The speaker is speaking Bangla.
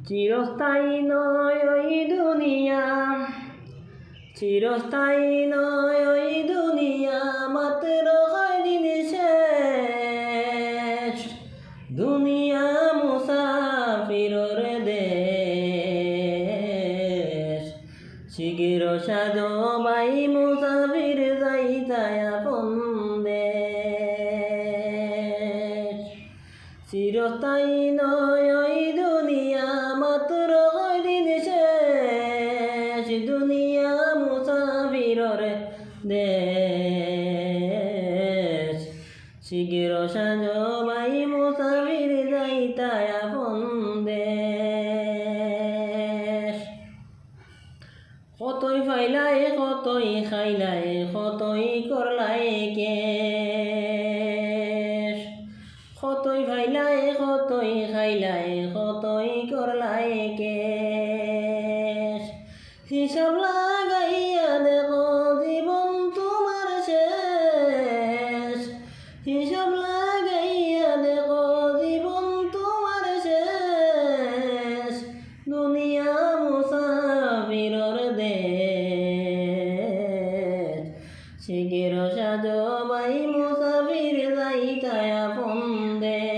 চিরস্থায়ী নয় ওই দুনিয়া, চিরস্থায়ী নয় ওই দুনিয়া, মাত্র কয়দিন শেষ। দুনিয়া মুসাফিরর দেশ, শিগগির সাজো ভাই মুসাফির যাইতায় আপন দেশ। চিরস্থায়ী নয় ওই দুনিয়া, মাত্র কয়দিন শেষ। দুনিয়া মুসাফিরর দেশ, শিগগির সাজো ভাই মুসাফির যাইতায় আপন দেশ। কতই ফাইলাই কতই খাইলাই, কতই করলাই কেশ। কতই ফাইলাই কতই খাইলাই, কতই করলাই কেশ। হিসাব লাগাইয়া দেখো জীবন তোমার শেষ। হিসাব লাগাইয়া দেখো জীবন তোমার শেষ। দুনিয়া মুসাফিরর দেশ, শিগগির সাজো ভাই মুসাফির যাইতায় আপন দেশ।